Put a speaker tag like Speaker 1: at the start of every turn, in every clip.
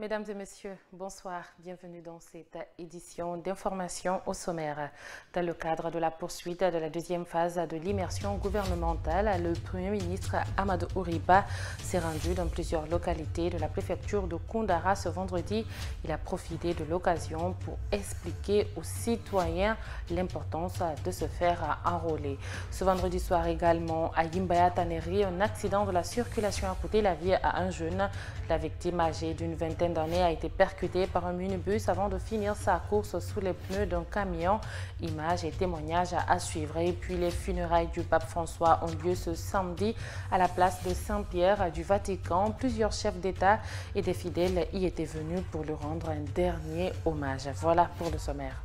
Speaker 1: Mesdames et messieurs, bonsoir. Bienvenue dans cette édition d'information au sommaire. Dans le cadre de la poursuite de la deuxième phase de l'immersion gouvernementale, le Premier ministre Amadou Ouriba s'est rendu dans plusieurs localités de la préfecture de Koundara ce vendredi. Il a profité de l'occasion pour expliquer aux citoyens l'importance de se faire enrôler. Ce vendredi soir également, à Yimbaya Taneri, un accident de la circulation a coûté la vie à un jeune. La victime âgée d'une vingtaine d'années a été percutée par un minibus avant de finir sa course sous les pneus d'un camion. Images et témoignages à suivre. Et puis les funérailles du pape François ont lieu ce samedi à la place de Saint-Pierre du Vatican. Plusieurs chefs d'État et des fidèles y étaient venus pour lui rendre un dernier hommage. Voilà pour le sommaire.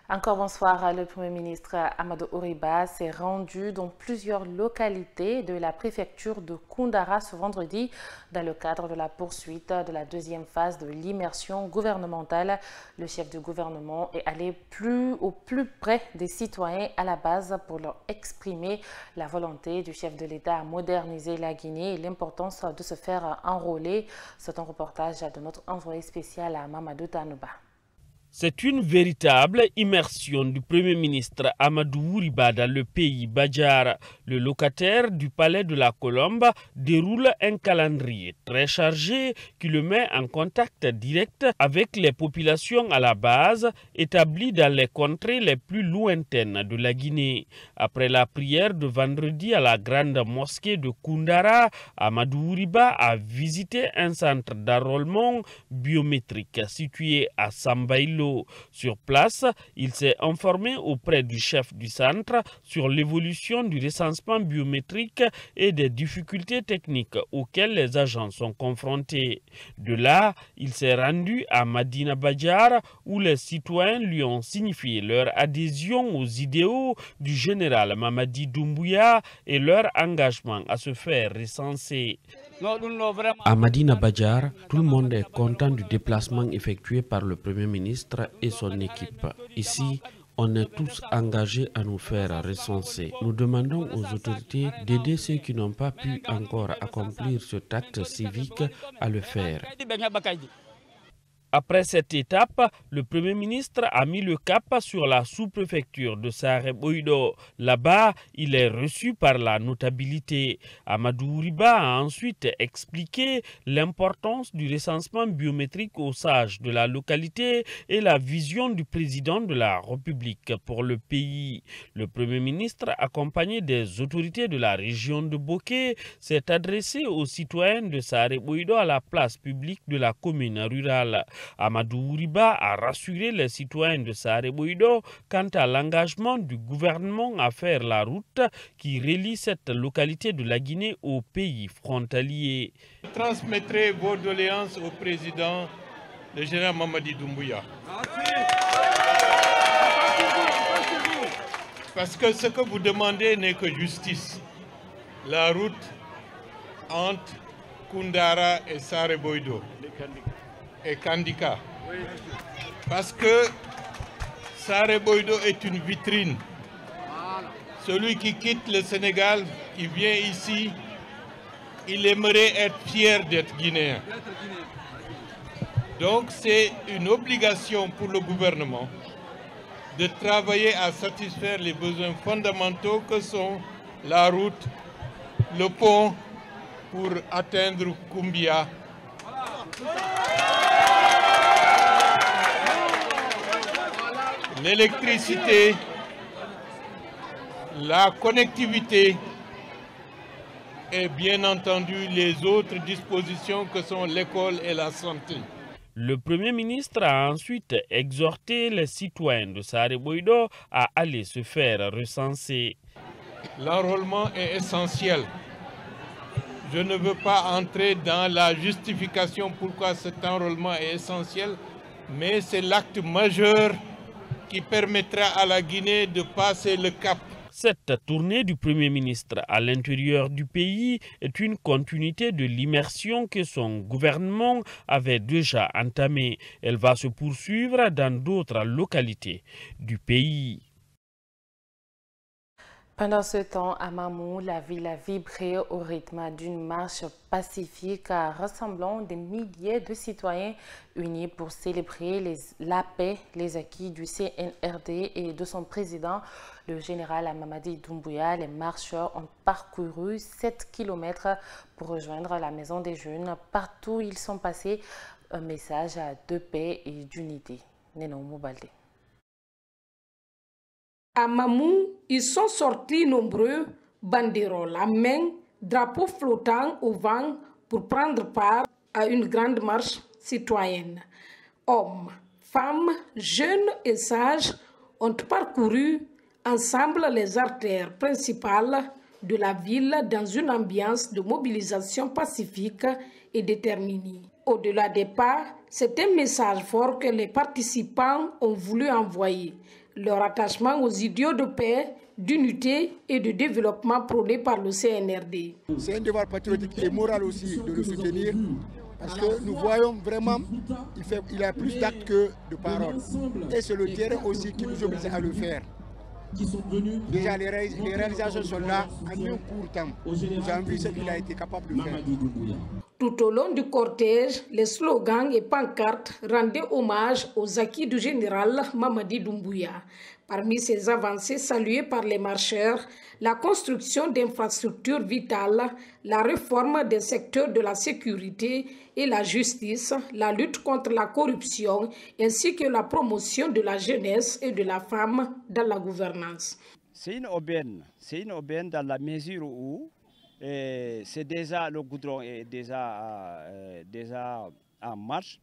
Speaker 1: Encore bonsoir. Le Premier ministre Amadou Ouriba s'est rendu dans plusieurs localités de la préfecture de Koundara ce vendredi dans le cadre de la poursuite de la deuxième phase de l'immersion gouvernementale. Le chef du gouvernement est allé au plus près des citoyens à la base pour leur exprimer la volonté du chef de l'État à moderniser la Guinée et l'importance de se faire enrôler. C'est un reportage de notre envoyé spécial à Mamadou Tanouba.
Speaker 2: C'est une véritable immersion du Premier ministre Amadou Ouriba dans le pays Badjar. Le locataire du palais de la Colombe déroule un calendrier très chargé qui le met en contact direct avec les populations à la base établies dans les contrées les plus lointaines de la Guinée. Après la prière de vendredi à la grande mosquée de Koundara, Amadou Ouriba a visité un centre d'enrôlement biométrique situé à Sambaïlo. Sur place, il s'est informé auprès du chef du centre sur l'évolution du recensement biométrique et des difficultés techniques auxquelles les agents sont confrontés. De là, il s'est rendu à Madina Badjar où les citoyens lui ont signifié leur adhésion aux idéaux du général Mamadi Doumbouya et leur engagement à se faire recenser.
Speaker 3: À Madina Badjar, tout le monde est content du déplacement effectué par le Premier ministre et son équipe. Ici, on est tous engagés à nous faire recenser. Nous demandons aux autorités d'aider ceux qui n'ont pas pu encore accomplir cet acte civique à le faire.
Speaker 2: Après cette étape, le Premier ministre a mis le cap sur la sous-préfecture de Saré-Boïdo. Là-bas, il est reçu par la notabilité. Amadou Ouriba a ensuite expliqué l'importance du recensement biométrique aux sages de la localité et la vision du président de la République pour le pays. Le Premier ministre, accompagné des autorités de la région de Boké, s'est adressé aux citoyens de Saré-Boïdo à la place publique de la commune rurale. Amadou Ouriba a rassuré les citoyens de Saré-Boïdo quant à l'engagement du gouvernement à faire la route qui relie cette localité de la Guinée au pays frontalier.
Speaker 4: Je transmettrai vos doléances au président, le général Mamadi Doumbouya. Parce que ce que vous demandez n'est que justice. La route entre Koundara et Saré-Boïdo et Kandika. Parce que Saré-Boïdo est une vitrine. Celui qui quitte le Sénégal, qui vient ici, il aimerait être fier d'être guinéen. Donc c'est une obligation pour le gouvernement de travailler à satisfaire les besoins fondamentaux que sont la route, le pont pour atteindre Koumbia. L'électricité, la connectivité et bien entendu les autres dispositions que sont l'école et la santé.
Speaker 2: Le Premier ministre a ensuite exhorté les citoyens de Saré-Boïdo à aller se faire recenser.
Speaker 4: L'enrôlement est essentiel. Je ne veux pas entrer dans la justification pourquoi cet enrôlement est essentiel, mais c'est l'acte majeur qui permettra à la Guinée de passer le cap.
Speaker 2: Cette tournée du Premier ministre à l'intérieur du pays est une continuité de l'immersion que son gouvernement avait déjà entamée. Elle va se poursuivre dans d'autres localités du pays.
Speaker 1: Pendant ce temps, à Mamou, la ville a vibré au rythme d'une marche pacifique rassemblant des milliers de citoyens unis pour célébrer la paix, les acquis du CNRD et de son président, le général Mamadi Doumbouya. Les marcheurs ont parcouru 7 km pour rejoindre la Maison des Jeunes. Partout où ils sont passés, un message de paix et d'unité. Nénon Moubalde.
Speaker 5: À Mamou, ils sont sortis nombreux, banderoles à main, drapeaux flottants au vent pour prendre part à une grande marche citoyenne. Hommes, femmes, jeunes et sages ont parcouru ensemble les artères principales de la ville dans une ambiance de mobilisation pacifique et déterminée. Au-delà des pas, c'est un message fort que les participants ont voulu envoyer. Leur attachement aux idéaux de paix, d'unité et de développement prônés par le CNRD.
Speaker 6: C'est un devoir patriotique et moral aussi de le soutenir parce que nous voyons vraiment qu'il a plus d'actes que de paroles. Et c'est le terrain aussi qui nous oblige à le faire. Déjà les réalisations sont là en un court temps. Nous avons vu ce qu'il a été capable de faire.
Speaker 5: Tout au long du cortège, les slogans et pancartes rendaient hommage aux acquis du général Mamadi Doumbouya. Parmi ces avancées saluées par les marcheurs, la construction d'infrastructures vitales, la réforme des secteurs de la sécurité et la justice, la lutte contre la corruption, ainsi que la promotion de la jeunesse et de la femme dans la gouvernance.
Speaker 7: C'est une aubaine dans la mesure où c'est déjà le goudron est déjà en marche.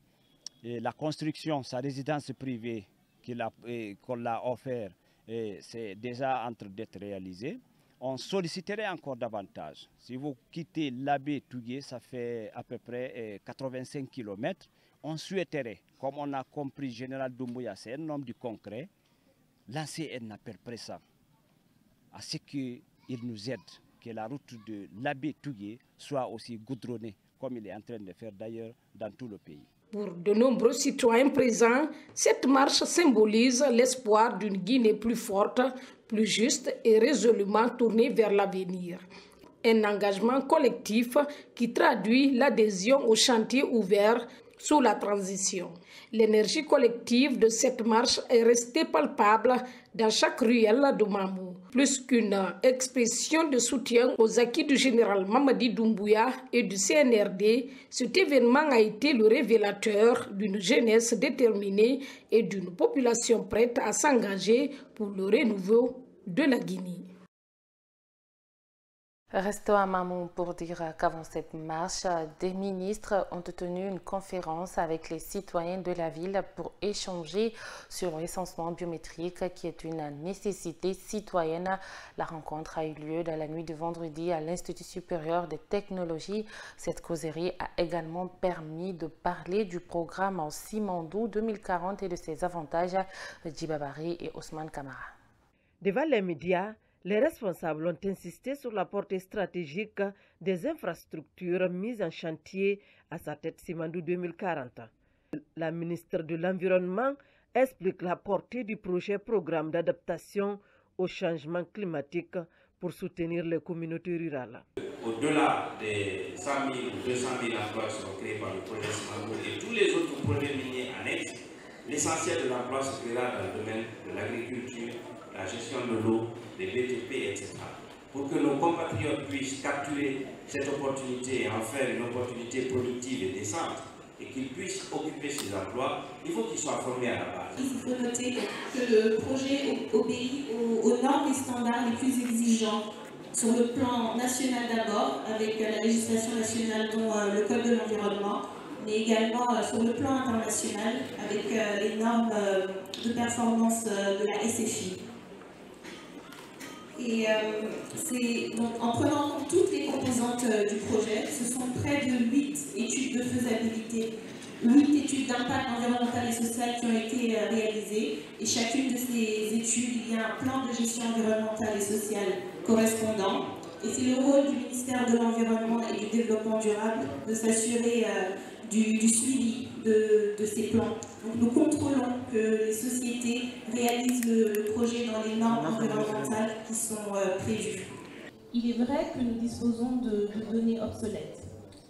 Speaker 7: Et la construction, sa résidence privée qu'on l'a offert, c'est déjà en train d'être réalisé. On solliciterait encore davantage. Si vous quittez l'Abbé Tougué, ça fait à peu près 85 km. On souhaiterait, comme on a compris, Général Doumbouya, c'est un homme du concret, lancer un appel pressant à ce qu'il nous aide, que la route de l'Abbé Tougué soit aussi goudronnée, comme il est en train de faire d'ailleurs dans tout le pays.
Speaker 5: Pour de nombreux citoyens présents, cette marche symbolise l'espoir d'une Guinée plus forte, plus juste et résolument tournée vers l'avenir. Un engagement collectif qui traduit l'adhésion au chantier ouvert sous la transition. L'énergie collective de cette marche est restée palpable dans chaque ruelle de Mamou. Plus qu'une expression de soutien aux acquis du général Mamadi Doumbouya et du CNRD, cet événement a été le révélateur d'une jeunesse déterminée et d'une population prête à s'engager pour le renouveau de la Guinée.
Speaker 1: Restons à Mamou pour dire qu'avant cette marche, des ministres ont tenu une conférence avec les citoyens de la ville pour échanger sur le recensement biométrique qui est une nécessité citoyenne. La rencontre a eu lieu dans la nuit de vendredi à l'Institut supérieur des technologies. Cette causerie a également permis de parler du programme en Simandou 2040 et de ses avantages. Djibabari et Ousmane Kamara.
Speaker 8: Devant les médias, les responsables ont insisté sur la portée stratégique des infrastructures mises en chantier à sa tête Simandou 2040. La ministre de l'Environnement explique la portée du projet programme d'adaptation au changement climatique pour soutenir les communautés rurales.
Speaker 9: Au-delà des 100 000 ou 200 000 emplois qui seront créés par le projet Simandou et tous les autres projets miniers annexes, l'essentiel de l'emploi se créera dans le domaine de l'agriculture, la gestion de l'eau, des BTP, etc. Pour que nos compatriotes puissent capturer cette opportunité et en faire une opportunité productive et décente, et qu'ils puissent occuper ces emplois, il faut qu'ils soient formés à la base.
Speaker 10: Il faut noter que le projet obéit aux normes et standards les plus exigeants sur le plan national d'abord, avec la législation nationale dont le Code de l'environnement, mais également sur le plan international avec les normes de performance de la SFI. Et donc, en prenant en compte toutes les composantes du projet, ce sont près de 8 études de faisabilité, 8 études d'impact environnemental et social qui ont été réalisées. Et chacune de ces études, il y a un plan de gestion environnementale et sociale correspondant. Et c'est le rôle du ministère de l'Environnement et du Développement durable de s'assurer du suivi de ces plans. Donc nous contrôlons que les sociétés réalisent le projet dans les normes environnementales qui sont prévues.
Speaker 11: Il est vrai que nous disposons de données obsolètes.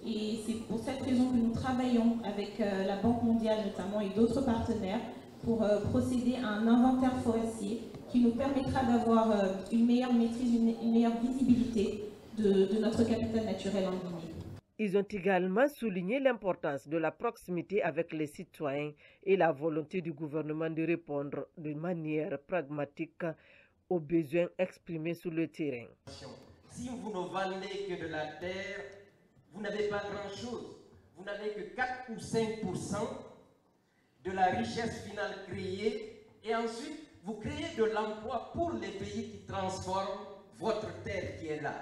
Speaker 11: Et c'est pour cette raison que nous travaillons avec la Banque mondiale notamment et d'autres partenaires pour procéder à un inventaire forestier qui nous permettra d'avoir une meilleure maîtrise, une meilleure visibilité de notre capital naturel en Guinée.
Speaker 8: Ils ont également souligné l'importance de la proximité avec les citoyens et la volonté du gouvernement de répondre de manière pragmatique aux besoins exprimés sur le terrain.
Speaker 12: Si vous ne vendez que de la terre, vous n'avez pas grand-chose. Vous n'avez que 4 ou 5% de la richesse finale créée et ensuite vous créez de l'emploi pour les pays qui transforment votre terre qui est là.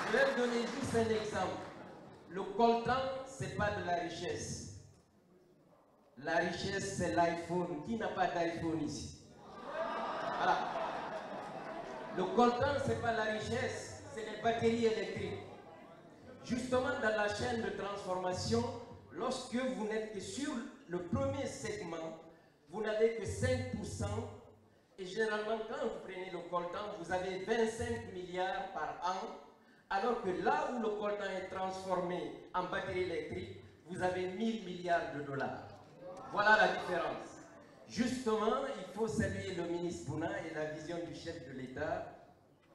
Speaker 12: Je vais vous donner juste un exemple. Le coltan, ce n'est pas de la richesse. La richesse, c'est l'iPhone. Qui n'a pas d'iPhone ici? Voilà. Le coltan, ce n'est pas la richesse, c'est les batteries électriques. Justement, dans la chaîne de transformation, lorsque vous n'êtes que sur le premier segment, vous n'avez que 5%. Et généralement, quand vous prenez le coltan, vous avez 25 milliards par an. Alors que là où le coltan est transformé en batterie électrique, vous avez 1000 milliards de dollars. Voilà la différence. Justement, il faut saluer le ministre Bouna et la vision du chef de l'État.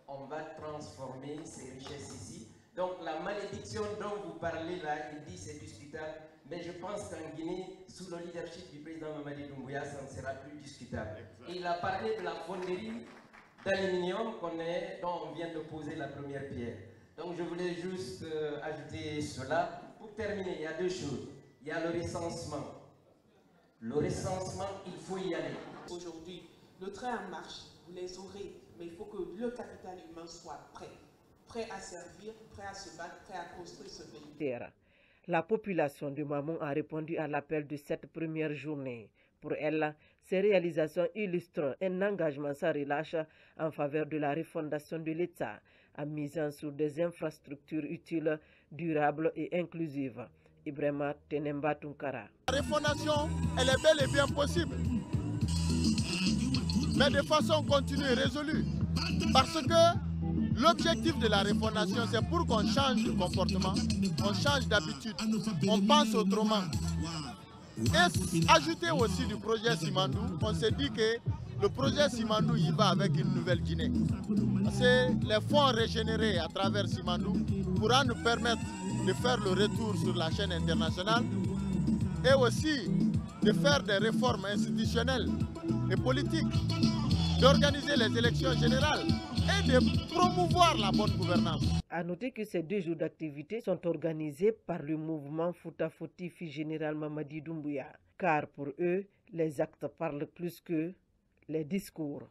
Speaker 12: On va transformer ces richesses ici. Donc la malédiction dont vous parlez là, il dit c'est discutable. Mais je pense qu'en Guinée, sous le leadership du président Mamadi Doumbouya, ça ne sera plus discutable. Et il a parlé de la fonderie d'aluminium dont on vient de poser la première pierre. Donc je voulais juste ajouter cela. Pour terminer, il y a deux choses. Il y a le recensement. Le recensement, il faut y aller.
Speaker 13: Aujourd'hui, le train en marche, vous les aurez, mais il faut que le capital humain soit prêt à servir, prêt à se battre, prêt à construire ce pays.
Speaker 8: La population de Mamon a répondu à l'appel de cette première journée. Pour elle, ces réalisations illustrent un engagement sans relâche en faveur de la refondation de l'État, en misant sur des infrastructures utiles, durables et inclusives. Ibrahima Tenemba Tunkara.
Speaker 6: La refondation, elle est bel et bien possible, mais de façon continue et résolue. Parce que l'objectif de la refondation, c'est pour qu'on change de comportement, on change d'habitude, on pense autrement. Et ajouter aussi du projet Simandou, on s'est dit que le projet Simandou, il va avec une nouvelle Guinée. C'est les fonds régénérés à travers Simandou pourra nous permettre de faire le retour sur la chaîne internationale et aussi de faire des réformes institutionnelles et politiques, d'organiser les élections générales et de promouvoir la bonne gouvernance.
Speaker 8: À noter que ces 2 jours d'activité sont organisés par le mouvement Fouta Fotifi général Mamadi Doumbouya, car pour eux, les actes parlent plus que les discours.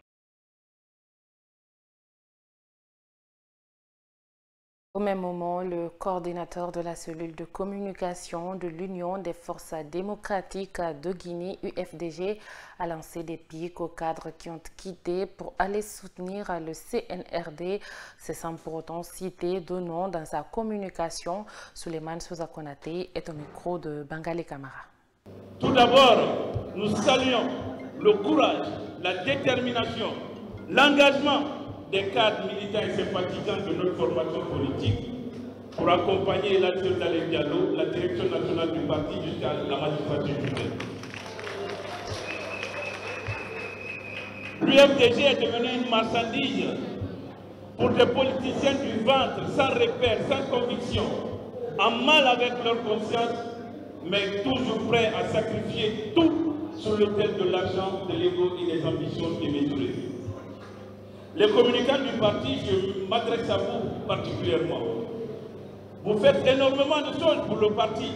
Speaker 1: Au même moment, le coordinateur de la cellule de communication de l'Union des forces démocratiques de Guinée, UFDG, a lancé des pics aux cadres qui ont quitté pour aller soutenir le CNRD, c'est sans pour autant citer de nom dans sa communication. Souleymane Souza Konaté est au micro de Bangalé Camara.
Speaker 14: Tout d'abord, nous saluons le courage, la détermination, l'engagement des cadres militants et sympathisants de notre formation politique pour accompagner l'action d'Alain Diallo, la direction nationale du parti jusqu'à la magistrature judiciaire. L'UFDG est devenu une marchandise pour des politiciens du ventre, sans repère, sans conviction, en mal avec leur conscience, mais toujours prêts à sacrifier tout sur l'autel de l'argent, de l'ego et des ambitions démesurées. Les communicants du parti, je m'adresse à vous particulièrement. Vous faites énormément de choses pour le parti.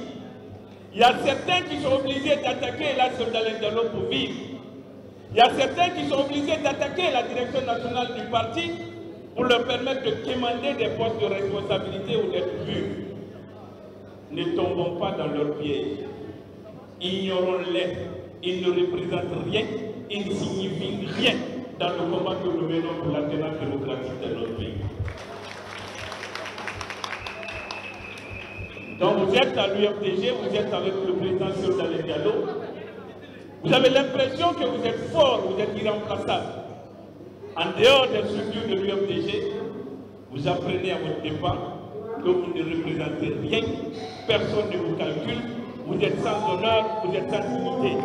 Speaker 14: Il y a certains qui sont obligés d'attaquer la d'Alain Diallo pour vivre. Il y a certains qui sont obligés d'attaquer la direction nationale du parti pour leur permettre de quémander des postes de responsabilité ou d'être vus. Ne tombons pas dans leur piège. Ignorons-les. Ils ne représentent rien, ils ne signifient rien dans le combat que nous menons pour la démarche démocratique de notre pays. Donc vous êtes à l'UFDG, vous êtes avec le président Souleymane Diallo. Vous avez l'impression que vous êtes fort, vous êtes irremplaçable. En dehors des structures de l'UFDG, vous apprenez à votre départ que vous ne représentez rien, personne ne vous calcule, vous êtes sans honneur, vous êtes sans dignité.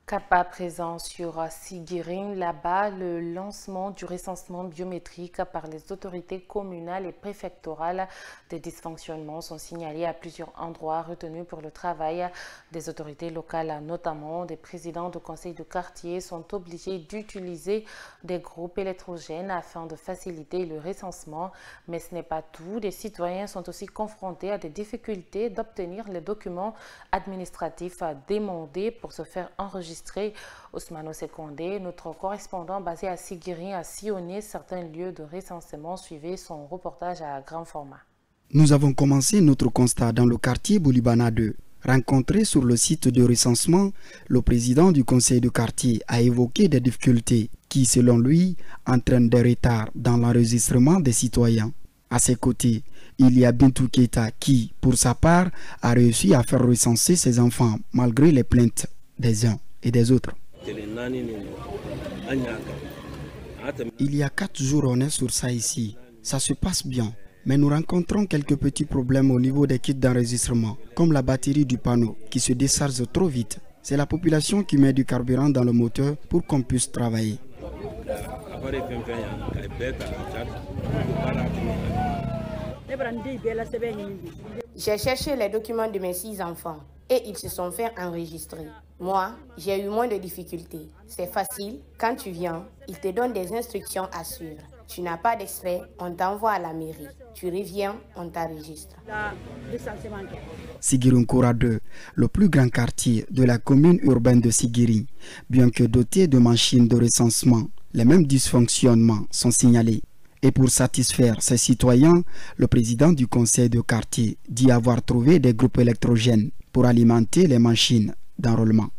Speaker 1: Cap à présent sur Siguirin, là-bas, le lancement du recensement biométrique par les autorités communales et préfectorales. Des dysfonctionnements sont signalés à plusieurs endroits retenus pour le travail des autorités locales, notamment des présidents de conseils de quartier sont obligés d'utiliser des groupes électrogènes afin de faciliter le recensement. Mais ce n'est pas tout. Des citoyens sont aussi confrontés à des difficultés d'obtenir les documents administratifs demandés pour se faire enregistrer. Ousmane Sekondé, notre correspondant basé à Siguirin, a sillonné certains lieux de recensement. Suivez son reportage à grand format.
Speaker 15: Nous avons commencé notre constat dans le quartier Boulibana 2. Rencontré sur le site de recensement, le président du conseil de quartier a évoqué des difficultés qui, selon lui, entraînent des retards dans l'enregistrement des citoyens. À ses côtés, il y a Bintou Keita qui, pour sa part, a réussi à faire recenser ses enfants malgré les plaintes des uns et des autres. Il y a 4 jours on est sur ça ici. Ça se passe bien, mais nous rencontrons quelques petits problèmes au niveau des kits d'enregistrement, comme la batterie du panneau qui se décharge trop vite. C'est la population qui met du carburant dans le moteur pour qu'on puisse travailler.
Speaker 16: J'ai cherché les documents de mes 6 enfants et ils se sont fait enregistrer. Moi, j'ai eu moins de difficultés. C'est facile. Quand tu viens, ils te donnent des instructions à suivre. Tu n'as pas d'extrait, on t'envoie à la mairie. Tu reviens, on t'enregistre.
Speaker 15: Siguirin Koura 2, le plus grand quartier de la commune urbaine de Siguirin. Bien que doté de machines de recensement, les mêmes dysfonctionnements sont signalés. Et pour satisfaire ses citoyens, le président du conseil de quartier dit avoir trouvé des groupes électrogènes pour alimenter les machines d'enrôlement.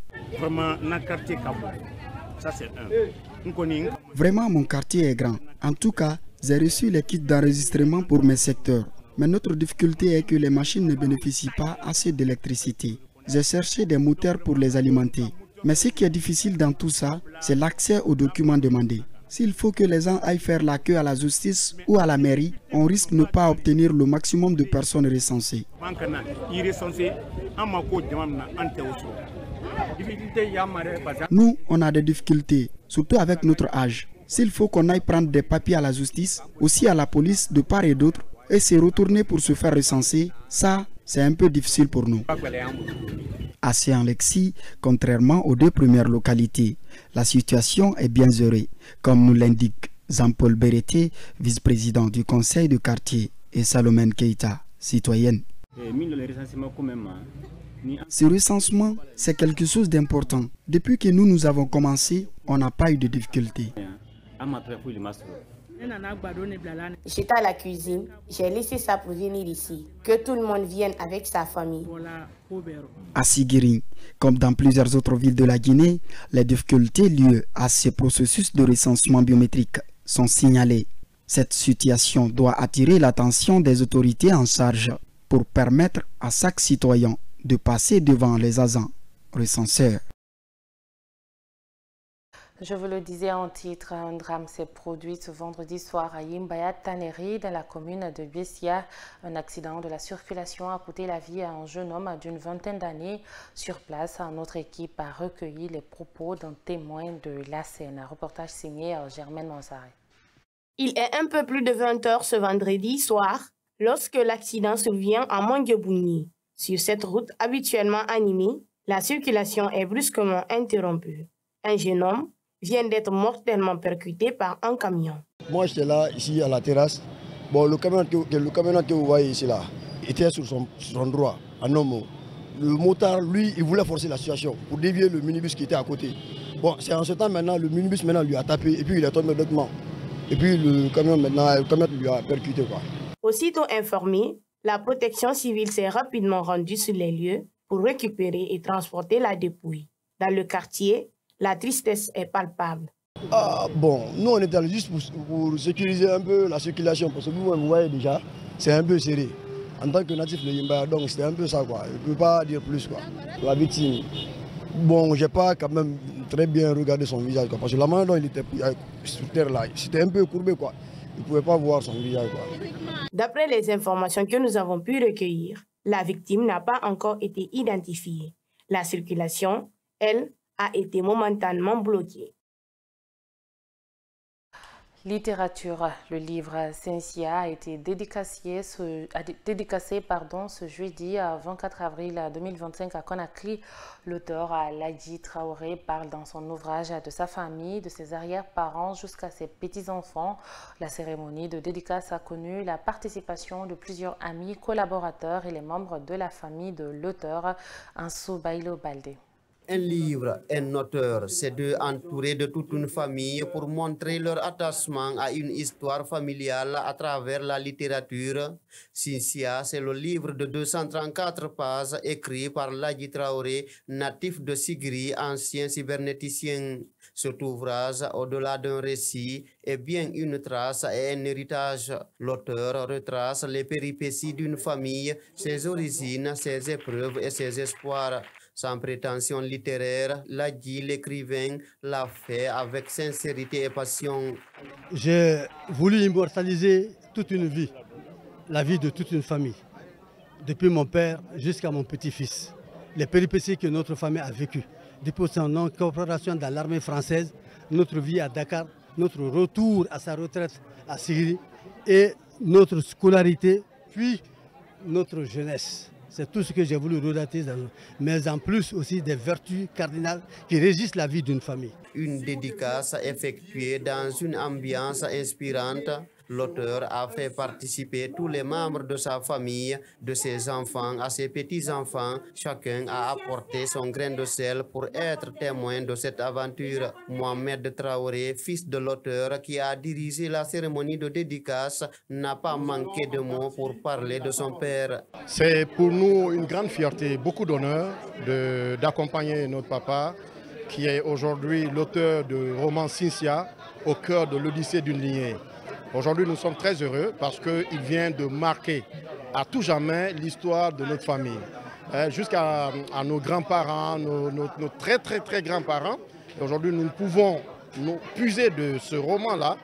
Speaker 15: Vraiment, mon quartier est grand. En tout cas, j'ai reçu les kits d'enregistrement pour mes secteurs. Mais notre difficulté est que les machines ne bénéficient pas assez d'électricité. J'ai cherché des moteurs pour les alimenter. Mais ce qui est difficile dans tout ça, c'est l'accès aux documents demandés. S'il faut que les gens aillent faire la queue à la justice ou à la mairie, on risque de ne pas obtenir le maximum de personnes recensées. Nous, on a des difficultés, surtout avec notre âge. S'il faut qu'on aille prendre des papiers à la justice, aussi à la police de part et d'autre, et se retourner pour se faire recenser, ça, c'est un peu difficile pour nous. À Séan-Lexi, contrairement aux 2 premières localités, la situation est bien gérée, comme nous l'indique Jean-Paul Béreté, vice-président du conseil de quartier, et Salomène Keita, citoyenne. Ce recensement, c'est quelque chose d'important. Depuis que nous avons commencé, on n'a pas eu de difficultés.
Speaker 16: J'étais à la cuisine, j'ai laissé ça pour venir ici. Que tout le monde vienne avec sa famille.
Speaker 15: À Siguirin, comme dans plusieurs autres villes de la Guinée, les difficultés liées à ce processus de recensement biométrique sont signalées. Cette situation doit attirer l'attention des autorités en charge pour permettre à chaque citoyen de passer devant les agents recenseurs.
Speaker 1: Je vous le disais en titre, un drame s'est produit ce vendredi soir à Yimbaya Taneri, dans la commune de Bessia. Un accident de la circulation a coûté la vie à un jeune homme d'une 20aine d'années. Sur place, notre équipe a recueilli les propos d'un témoin de la scène. Un reportage signé Germaine Mansaré.
Speaker 16: Il est un peu plus de 20 h ce vendredi soir lorsque l'accident survient à Manguebouni. Sur cette route habituellement animée, la circulation est brusquement interrompue. Un jeune homme vient d'être mortellement percuté par un camion.
Speaker 17: Moi, j'étais là, ici, à la terrasse. Bon, le camion que vous voyez ici, là, était sur son droit, en homme. Le motard, lui, il voulait forcer la situation pour dévier le minibus qui était à côté. Bon, c'est en ce temps, maintenant, le minibus lui a tapé et puis il est tombé bêtement. Et puis le camion lui a percuté, quoi.
Speaker 16: Aussitôt informé, la protection civile s'est rapidement rendue sur les lieux pour récupérer et transporter la dépouille. Dans le quartier, la tristesse est palpable.
Speaker 17: Ah bon, nous on est allé juste pour sécuriser un peu la circulation, parce que vous voyez déjà, c'est un peu serré. En tant que natif de Yimba, donc c'était un peu ça quoi, je ne peux pas dire plus quoi. La victime, bon, j'ai pas quand même très bien regardé son visage quoi, parce que la manière dont il était sur terre là, c'était un peu courbé quoi, il ne pouvait pas voir son visage quoi.
Speaker 16: D'après les informations que nous avons pu recueillir, la victime n'a pas encore été identifiée. La circulation, elle, a été momentanément bloquée.
Speaker 1: Littérature, le livre Cynthia a été dédicacé ce jeudi 24 avril 2025 à Conakry. L'auteur Ladji Traoré parle dans son ouvrage de sa famille, de ses arrière-parents jusqu'à ses petits-enfants. La cérémonie de dédicace a connu la participation de plusieurs amis, collaborateurs et les membres de la famille de l'auteur, Ansou Bailo Baldé.
Speaker 18: Un livre, un auteur, c'est deux entourés de toute une famille pour montrer leur attachement à une histoire familiale à travers la littérature. Cynthia, c'est le livre de 234 pages écrit par Ladji Traoré, natif de Sigri, ancien cybernéticien. Cet ouvrage, au-delà d'un récit, est bien une trace et un héritage. L'auteur retrace les péripéties d'une famille, ses origines, ses épreuves et ses espoirs. Sans prétention littéraire, Ladji, l'écrivain, l'a fait avec sincérité et passion.
Speaker 19: J'ai voulu immortaliser toute une vie, la vie de toute une famille, depuis mon père jusqu'à mon petit-fils. Les péripéties que notre famille a vécues, depuis son incorporation dans l'armée française, notre vie à Dakar, notre retour à sa retraite à Syrie et notre scolarité, puis notre jeunesse. C'est tout ce que j'ai voulu relater, mais en plus aussi des vertus cardinales qui régissent la vie d'une famille.
Speaker 18: Une dédicace effectuée dans une ambiance inspirante. L'auteur a fait participer tous les membres de sa famille, de ses enfants à ses petits-enfants. Chacun a apporté son grain de sel pour être témoin de cette aventure. Mohamed Traoré, fils de l'auteur qui a dirigé la cérémonie de dédicace, n'a pas manqué de mots pour parler de son père.
Speaker 20: C'est pour nous une grande fierté, beaucoup d'honneur d'accompagner notre papa, qui est aujourd'hui l'auteur du roman Cynthia, au cœur de l'Odyssée d'une lignée. Aujourd'hui, nous sommes très heureux parce qu'il vient de marquer à tout jamais l'histoire de notre famille. Jusqu'à nos grands-parents, nos très grands-parents. Aujourd'hui, nous pouvons nous puiser de ce roman-là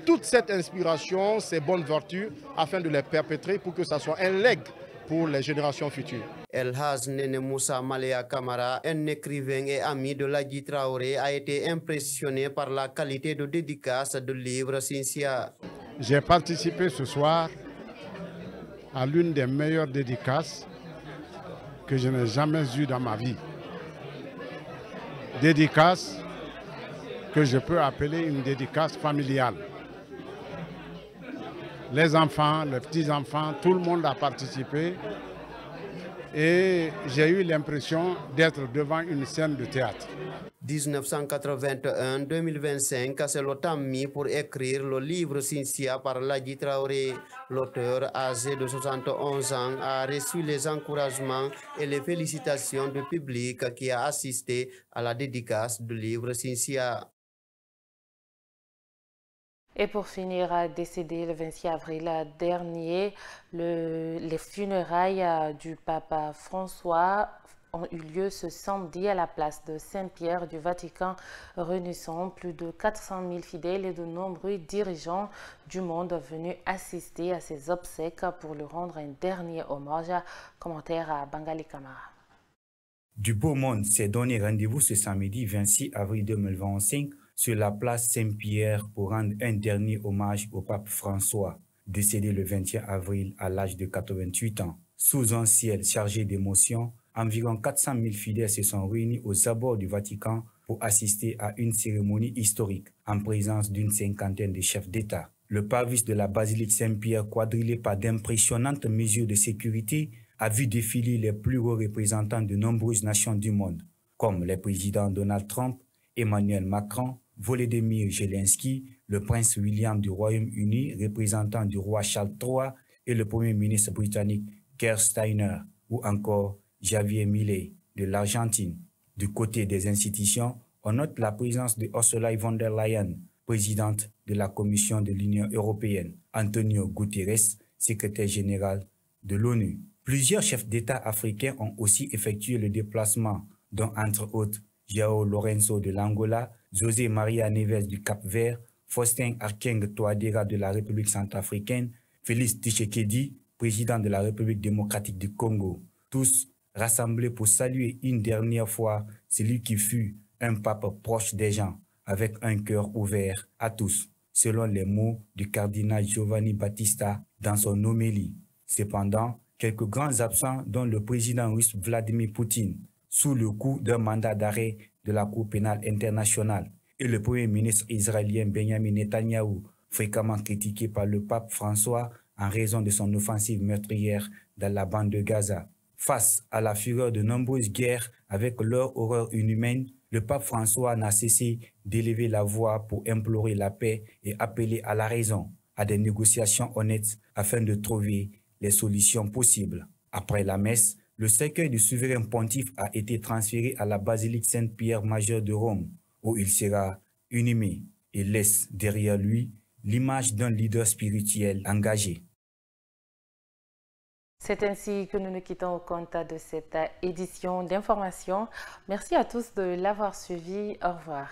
Speaker 20: toute cette inspiration, ces bonnes vertus, afin de les perpétrer pour que ça soit un legs pour les générations futures.
Speaker 18: El Hadj Nene Moussa Malea Camara, un écrivain et ami de Ladji Traoré, a été impressionné par la qualité de dédicace du livre Cynthia.
Speaker 20: J'ai participé ce soir à l'une des meilleures dédicaces que je n'ai jamais eues dans ma vie. Dédicace que je peux appeler une dédicace familiale. Les enfants, les petits-enfants, tout le monde a participé et j'ai eu l'impression d'être devant une scène de théâtre.
Speaker 18: 1981-2025, c'est le temps mis pour écrire le livre Cynthia par Ladji Traoré. L'auteur, âgé de 71 ans, a reçu les encouragements et les félicitations du public qui a assisté à la dédicace du livre Cynthia.
Speaker 1: Et pour finir, décédé le 26 avril dernier, les funérailles du pape François ont eu lieu ce samedi à la place de Saint-Pierre du Vatican, réunissant plus de 400 000 fidèles et de nombreux dirigeants du monde venus assister à ses obsèques pour lui rendre un dernier hommage. Commentaire à Bangali Kamara.
Speaker 21: Du beau monde s'est donné rendez-vous ce samedi 26 avril 2025 sur la place Saint-Pierre pour rendre un dernier hommage au pape François, décédé le 21 avril à l'âge de 88 ans. Sous un ciel chargé d'émotions, environ 400 000 fidèles se sont réunis aux abords du Vatican pour assister à une cérémonie historique en présence d'une cinquantaine de chefs d'État. Le parvis de la basilique Saint-Pierre, quadrillé par d'impressionnantes mesures de sécurité, a vu défiler les plus hauts représentants de nombreuses nations du monde, comme les présidents Donald Trump, Emmanuel Macron, Volodymyr Zelensky, le prince William du Royaume-Uni, représentant du roi Charles III, et le premier ministre britannique Keir Starmer, ou encore Javier Milei de l'Argentine. Du côté des institutions, On note la présence de Ursula von der Leyen, présidente de la Commission de l'Union européenne, Antonio Guterres, secrétaire général de l'ONU. Plusieurs chefs d'État africains ont aussi effectué le déplacement, dont entre autres João Lourenço de l'Angola, José Maria Neves du Cap-Vert, Faustin Archange Touadéra de la République centrafricaine, Félix Tshisekedi, président de la République démocratique du Congo. Tous rassemblés pour saluer une dernière fois celui qui fut un pape proche des gens, avec un cœur ouvert à tous, selon les mots du cardinal Giovanni Battista dans son homélie. Cependant, quelques grands absents, dont le président russe Vladimir Poutine, sous le coup d'un mandat d'arrêt de la Cour pénale internationale, et le premier ministre israélien Benjamin Netanyahou, fréquemment critiqué par le pape François en raison de son offensive meurtrière dans la bande de Gaza. Face à la fureur de nombreuses guerres avec leur horreur inhumaine, le pape François n'a cessé d'élever la voix pour implorer la paix et appeler à la raison, à des négociations honnêtes afin de trouver les solutions possibles. Après la messe, le cercueil du souverain pontife a été transféré à la basilique Sainte-Pierre majeure de Rome, où il sera inhumé et laisse derrière lui l'image d'un leader spirituel engagé.
Speaker 1: C'est ainsi que nous nous quittons au compte de cette édition d'information. Merci à tous de l'avoir suivi. Au revoir.